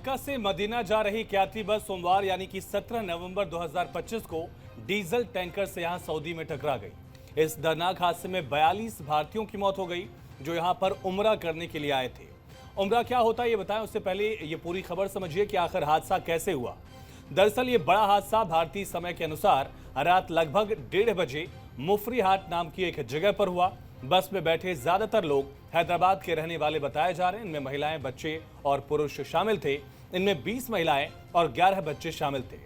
मक्का से मदीना जा रही एक यात्री बस सोमवार यानी कि 17 नवंबर 2025 को डीजल टैंकर से यहां सऊदी में टकरा गई। इस दर्दनाक हादसे में 42 भारतीयों की मौत हो गई जो यहां पर उम्रा करने के लिए आए थे। उम्रा क्या होता है ये बताएं, उससे पहले ये पूरी खबर समझिए कि आखिर हादसा कैसे हुआ। दरअसल ये बड़ा हादसा भारतीय समय के अनुसार रात लगभग 1:30 बजे मुफरी हाट नाम की एक जगह पर हुआ। बस में बैठे ज्यादातर लोग हैदराबाद के रहने वाले बताए जा रहे हैं। इनमें महिलाएं, बच्चे और पुरुष शामिल थे। इनमें 20 महिलाएं और 11 बच्चे शामिल थे।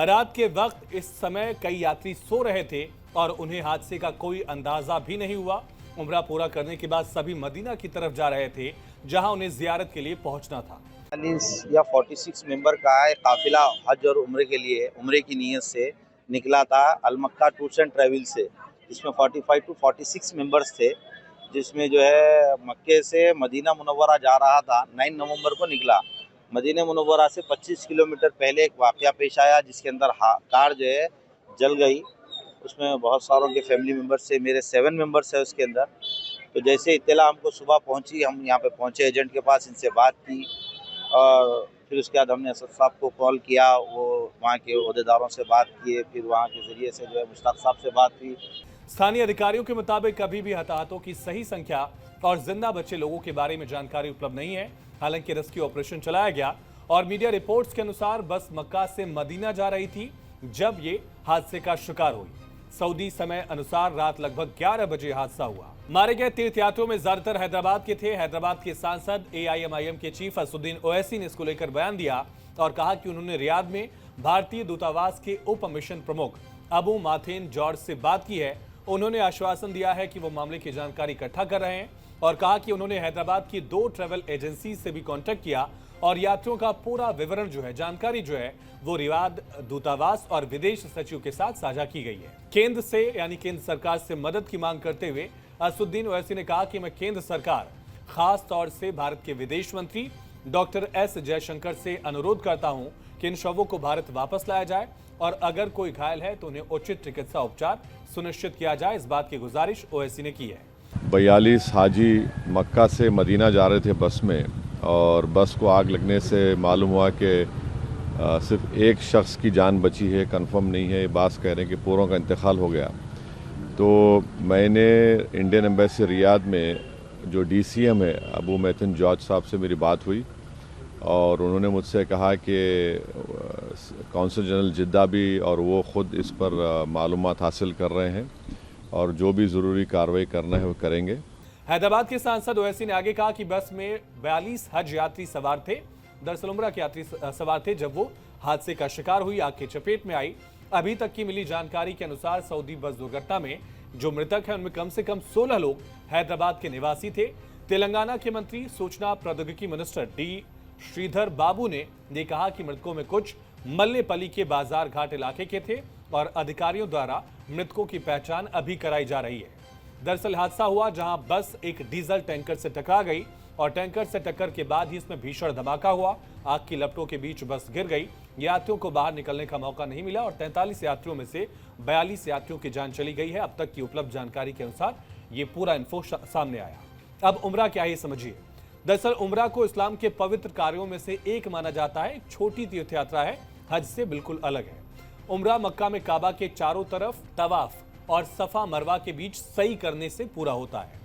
रात के वक्त इस समय कई यात्री सो रहे थे और उन्हें हादसे का कोई अंदाजा भी नहीं हुआ। उम्रा पूरा करने के बाद सभी मदीना की तरफ जा रहे थे जहां उन्हें जियारत के लिए पहुंचना था। 40 या 46 मेंबर का एक काफिला हज और उम्रे के लिए उम्रे की नीयत से निकला था अलमक्का टूर्स एंड ट्रैवल से, जिसमें 45 टू 46 मेंबर्स थे, जिसमें जो है मक्के से मदीना मुनव्वरा जा रहा था। 9 नवंबर को निकला। मदीना मुनव्वरा से 25 किलोमीटर पहले एक वाकया पेश आया जिसके अंदर कार जो है जल गई। उसमें बहुत सारों के फैमिली मेंबर्स से, मेरे 7 मेंबर्स है उसके अंदर। तो जैसे इत्तला हमको सुबह पहुंची, हम यहाँ पे पहुंचे, एजेंट के पास इनसे बात की और फिर उसके बाद हमने असद साहब को कॉल किया, वो वहाँ के ओहदेदारों से बात किए, फिर वहाँ के ज़रिए से जो है मुश्ताक साहब से बात हुई। स्थानीय अधिकारियों के मुताबिक अभी भी हताहतों की सही संख्या और जिंदा बचे लोगों के बारे में जानकारी उपलब्ध नहीं है। हालांकि रेस्क्यू ऑपरेशन चलाया गया और मीडिया रिपोर्ट्स के अनुसार बस मक्का से मदीना जा रही थी जब ये हादसे का शिकार हुई। सऊदी समय अनुसार रात लगभग 11 बजे हादसा हुआ। मारे गए तीर्थयात्रियों में ज्यादातर हैदराबाद के थे। हैदराबाद के सांसद AIMIM के चीफ असदुद्दीन ओवैसी ने इसको लेकर बयान दिया और कहा कि उन्होंने रियाद में भारतीय दूतावास के उप मिशन प्रमुख अबू माथेन जॉर्ज से बात की है। उन्होंने आश्वासन दिया है कि वो मामले की जानकारी इकट्ठा कर रहे हैं और कहा कि उन्होंने हैदराबाद की 2 ट्रैवल एजेंसी से भी कांटेक्ट किया और यात्रियों का पूरा विवरण जो है, जानकारी जो है, वो रियाद दूतावास और विदेश सचिव के साथ साझा की गई है। केंद्र से यानी केंद्र सरकार से मदद की मांग करते हुए असदुद्दीन ओवैसी ने कहा कि मैं केंद्र सरकार, खास तौर से भारत के विदेश मंत्री डॉक्टर S जयशंकर से अनुरोध करता हूं कि इन शवों को भारत वापस लाया जाए और अगर कोई घायल है तो उन्हें उचित चिकित्सा उपचार सुनिश्चित किया जाए। इस बात की गुजारिश ओवैसी ने की है। 42 हाजी मक्का से मदीना जा रहे थे बस में और बस को आग लगने से मालूम हुआ कि सिर्फ एक शख्स की जान बची है। कंफर्म नहीं है, बात कह रहे हैं कि पूरों का इंतकाल हो गया। तो मैंने इंडियन एम्बेसी रियाद में जो DCM है अबू मैथन जॉर्ज साहब से मेरी बात हुई और उन्होंने मुझसे कहा कि कौंसल जनरल जिद्दा भी और वो ख़ुद इस पर मालूमात हासिल कर रहे हैं और जो भी ज़रूरी कार्रवाई करना है वो करेंगे। हैदराबाद के सांसद ओवैसी ने आगे कहा कि बस में 42 हज यात्री सवार थे। दरअसल उम्रा के यात्री सवार थे जब वो हादसे का शिकार हुई, आग की चपेट में आई। अभी तक की मिली जानकारी के अनुसार सऊदी बस दुर्घटना में जो मृतक हैं उनमें कम से कम 16 लोग हैदराबाद के निवासी थे। तेलंगाना के मंत्री सूचना प्रौद्योगिकी मिनिस्टर D श्रीधर बाबू ने कहा कि मृतकों में कुछ मल्लेपल्ली के बाजार घाट इलाके के थे और अधिकारियों द्वारा मृतकों की पहचान अभी कराई जा रही है। दरअसल हादसा हुआ जहां बस एक डीजल टैंकर से टकरा गई और टैंकर से टक्कर के बाद ही इसमें भीषण धमाका हुआ। आग की लपटों के बीच बस गिर गई। यात्रियों को बाहर निकलने का मौका नहीं मिला और 43 यात्रियों में से 42 यात्रियों की जान चली गई है। अब तक की उपलब्ध जानकारी के अनुसार ये पूरा इन्फो सामने आया। अब उम्रा क्या है समझिए। दरअसल उम्रा को इस्लाम के पवित्र कार्यों में से एक माना जाता है। एक छोटी तीर्थ यात्रा है, हज से बिल्कुल अलग है। उम्रा मक्का में काबा के चारों तरफ तवाफ और सफा मरवा के बीच सही करने से पूरा होता है।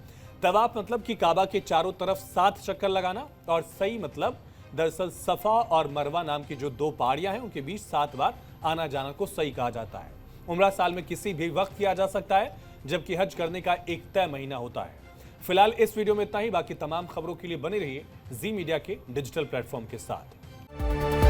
तवाफ मतलब कि काबा के चारों तरफ 7 चक्कर लगाना और सही मतलब दरअसल सफा और मरवा नाम की जो 2 पहाड़ियां हैं उनके बीच 7 बार आना जाना को सही कहा जाता है। उम्रा साल में किसी भी वक्त किया जा सकता है, जबकि हज करने का एक तय महीना होता है। फिलहाल इस वीडियो में इतना ही। बाकी तमाम खबरों के लिए बने रहिए जी मीडिया के डिजिटल प्लेटफॉर्म के साथ।